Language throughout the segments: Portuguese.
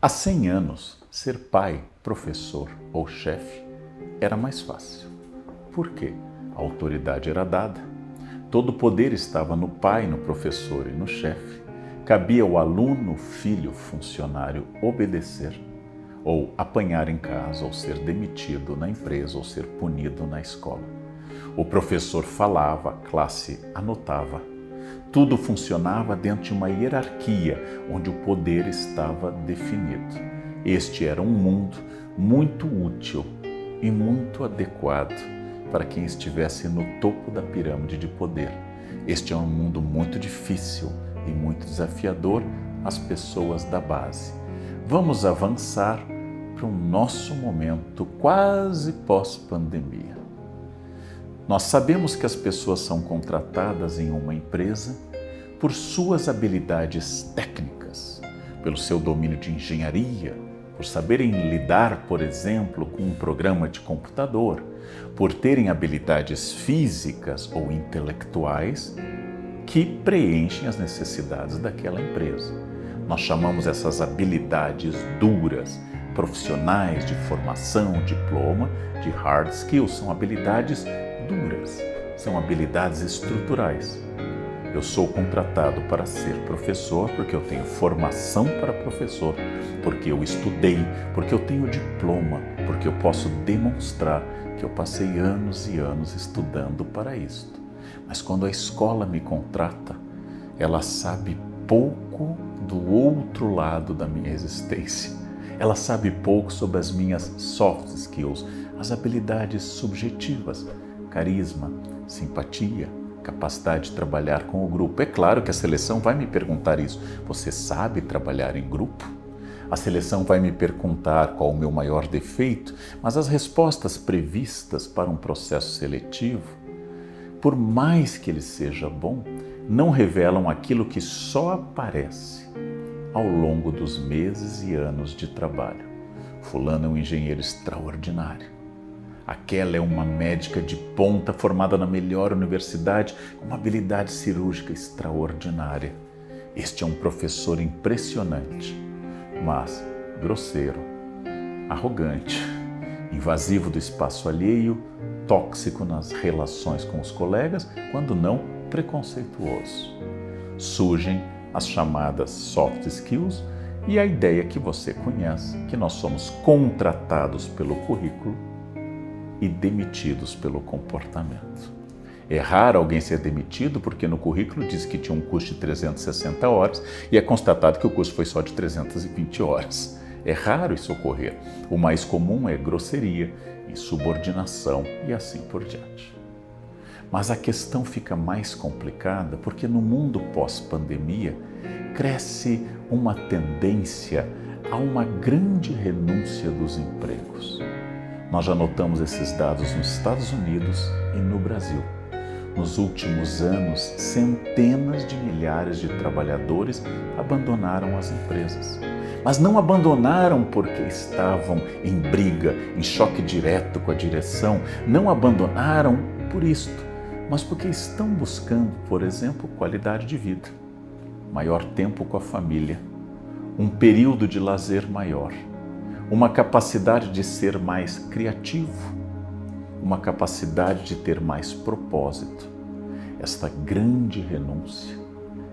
Há 100 anos, ser pai, professor ou chefe era mais fácil. Por quê? A autoridade era dada, todo o poder estava no pai, no professor e no chefe. Cabia ao aluno, filho, funcionário obedecer, ou apanhar em casa, ou ser demitido na empresa, ou ser punido na escola. O professor falava, a classe anotava. Tudo funcionava dentro de uma hierarquia, onde o poder estava definido. Este era um mundo muito útil e muito adequado para quem estivesse no topo da pirâmide de poder. Este é um mundo muito difícil e muito desafiador às pessoas da base. Vamos avançar para o nosso momento quase pós-pandemia. Nós sabemos que as pessoas são contratadas em uma empresa por suas habilidades técnicas, pelo seu domínio de engenharia, por saberem lidar, por exemplo, com um programa de computador, por terem habilidades físicas ou intelectuais que preenchem as necessidades daquela empresa. Nós chamamos essas habilidades duras, profissionais de formação, diploma, de hard skills, são habilidades duras, são habilidades estruturais. Eu sou contratado para ser professor porque eu tenho formação para professor, porque eu estudei, porque eu tenho diploma, porque eu posso demonstrar que eu passei anos e anos estudando para isto. Mas quando a escola me contrata, ela sabe pouco do outro lado da minha existência. Ela sabe pouco sobre as minhas soft skills, as habilidades subjetivas, carisma, simpatia, capacidade de trabalhar com o grupo. É claro que a seleção vai me perguntar isso. Você sabe trabalhar em grupo? A seleção vai me perguntar qual o meu maior defeito, mas as respostas previstas para um processo seletivo, por mais que ele seja bom, não revelam aquilo que só aparece ao longo dos meses e anos de trabalho. Fulano é um engenheiro extraordinário. Aquela é uma médica de ponta formada na melhor universidade, com uma habilidade cirúrgica extraordinária. Este é um professor impressionante, mas grosseiro, arrogante, invasivo do espaço alheio, tóxico nas relações com os colegas, quando não preconceituoso. Surgem as chamadas soft skills e a ideia que você conhece, que nós somos contratados pelo currículo e demitidos pelo comportamento. É raro alguém ser demitido porque no currículo diz que tinha um curso de 360 horas e é constatado que o curso foi só de 320 horas. É raro isso ocorrer. O mais comum é grosseria, insubordinação e assim por diante. Mas a questão fica mais complicada porque no mundo pós-pandemia cresce uma tendência a uma grande renúncia dos empregos. Nós já notamos esses dados nos Estados Unidos e no Brasil. Nos últimos anos, centenas de milhares de trabalhadores abandonaram as empresas. Mas não abandonaram porque estavam em briga, em choque direto com a direção. Não abandonaram por isto, mas porque estão buscando, por exemplo, qualidade de vida, maior tempo com a família, um período de lazer maior, uma capacidade de ser mais criativo, uma capacidade de ter mais propósito. Esta grande renúncia,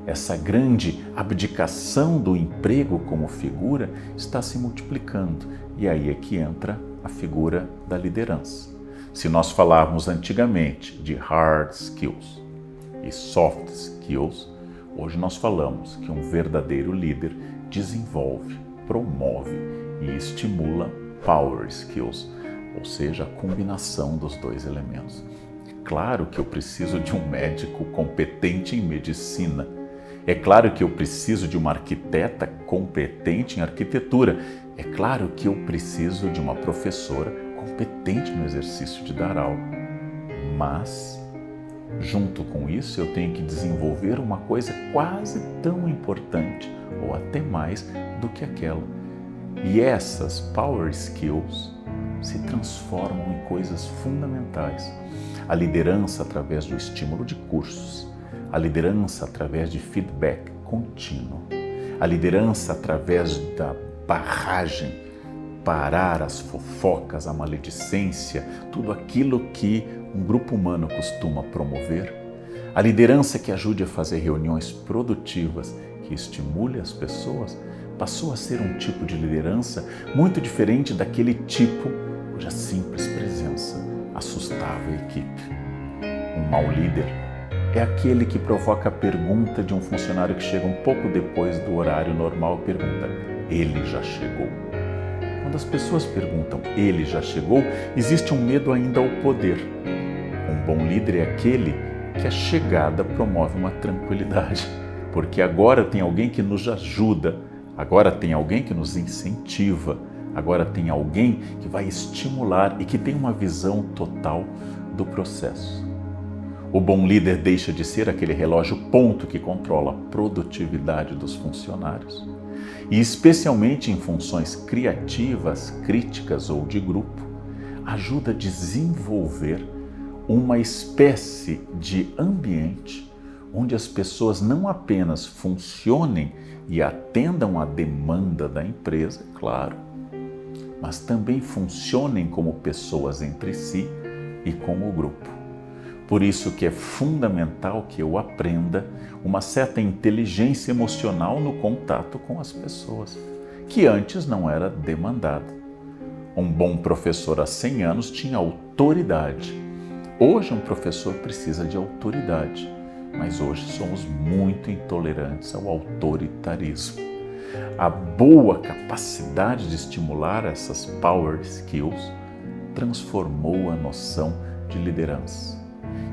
essa grande abdicação do emprego como figura está se multiplicando e aí é que entra a figura da liderança. Se nós falarmos antigamente de hard skills e soft skills, hoje nós falamos que um verdadeiro líder desenvolve, promove e estimula power skills, ou seja, a combinação dos dois elementos. É claro que eu preciso de um médico competente em medicina. É claro que eu preciso de uma arquiteta competente em arquitetura. É claro que eu preciso de uma professora competente no exercício de dar aula. Mas, junto com isso, eu tenho que desenvolver uma coisa quase tão importante, ou até mais, do que aquela. E essas power skills se transformam em coisas fundamentais. A liderança através do estímulo de cursos, a liderança através de feedback contínuo, a liderança através da barragem, parar as fofocas, a maledicência, tudo aquilo que um grupo humano costuma promover. A liderança que ajude a fazer reuniões produtivas, que estimule as pessoas, passou a ser um tipo de liderança muito diferente daquele tipo cuja simples presença assustava a equipe. Um mau líder é aquele que provoca a pergunta de um funcionário que chega um pouco depois do horário normal e pergunta: ele já chegou? Quando as pessoas perguntam: ele já chegou, existe um medo ainda ao poder. Um bom líder é aquele que a chegada promove uma tranquilidade, porque agora tem alguém que nos ajuda, agora tem alguém que nos incentiva, agora tem alguém que vai estimular e que tem uma visão total do processo. O bom líder deixa de ser aquele relógio ponto que controla a produtividade dos funcionários. E especialmente em funções criativas, críticas ou de grupo, ajuda a desenvolver uma espécie de ambiente onde as pessoas não apenas funcionem e atendam à demanda da empresa, claro, mas também funcionem como pessoas entre si e com o grupo. Por isso que é fundamental que eu aprenda uma certa inteligência emocional no contato com as pessoas, que antes não era demandada. Um bom professor há 100 anos tinha autoridade. Hoje um professor precisa de autoridade, mas hoje somos muito intolerantes ao autoritarismo. A boa capacidade de estimular essas power skills transformou a noção de liderança.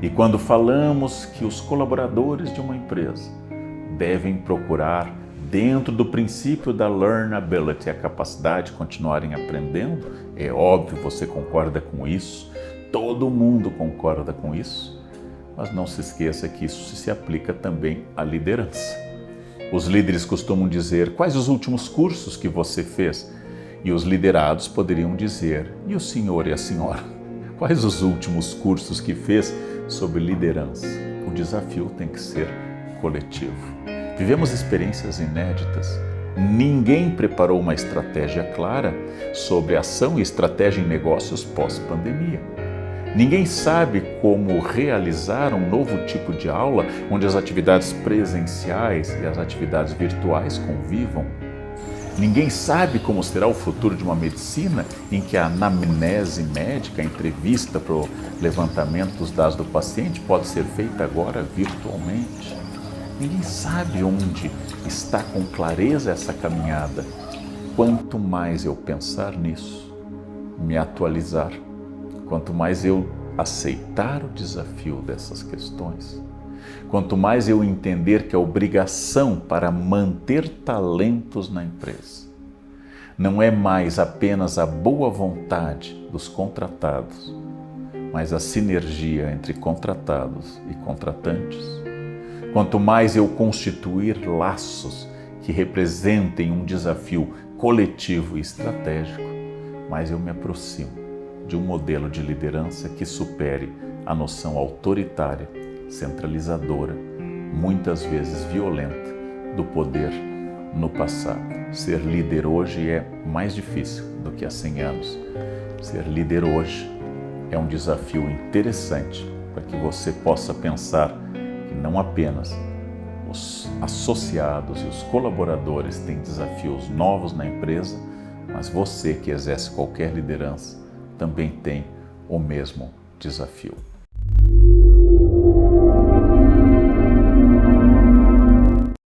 E quando falamos que os colaboradores de uma empresa devem procurar, dentro do princípio da learnability, a capacidade de continuarem aprendendo, é óbvio, você concorda com isso, todo mundo concorda com isso, mas não se esqueça que isso se aplica também à liderança. Os líderes costumam dizer: quais os últimos cursos que você fez? E os liderados poderiam dizer: e o senhor e a senhora? Quais os últimos cursos que fez sobre liderança? O desafio tem que ser coletivo. Vivemos experiências inéditas. Ninguém preparou uma estratégia clara sobre ação e estratégia em negócios pós-pandemia. Ninguém sabe como realizar um novo tipo de aula onde as atividades presenciais e as atividades virtuais convivam. Ninguém sabe como será o futuro de uma medicina em que a anamnese médica, a entrevista para o levantamento dos dados do paciente, pode ser feita agora virtualmente. Ninguém sabe onde está com clareza essa caminhada. Quanto mais eu pensar nisso, me atualizar, quanto mais eu aceitar o desafio dessas questões, quanto mais eu entender que a obrigação para manter talentos na empresa não é mais apenas a boa vontade dos contratados, mas a sinergia entre contratados e contratantes, quanto mais eu constituir laços que representem um desafio coletivo e estratégico, mais eu me aproximo de um modelo de liderança que supere a noção autoritária, centralizadora, muitas vezes violenta, do poder no passado. Ser líder hoje é mais difícil do que há 100 anos. Ser líder hoje é um desafio interessante para que você possa pensar que não apenas os associados e os colaboradores têm desafios novos na empresa, mas você que exerce qualquer liderança também tem o mesmo desafio.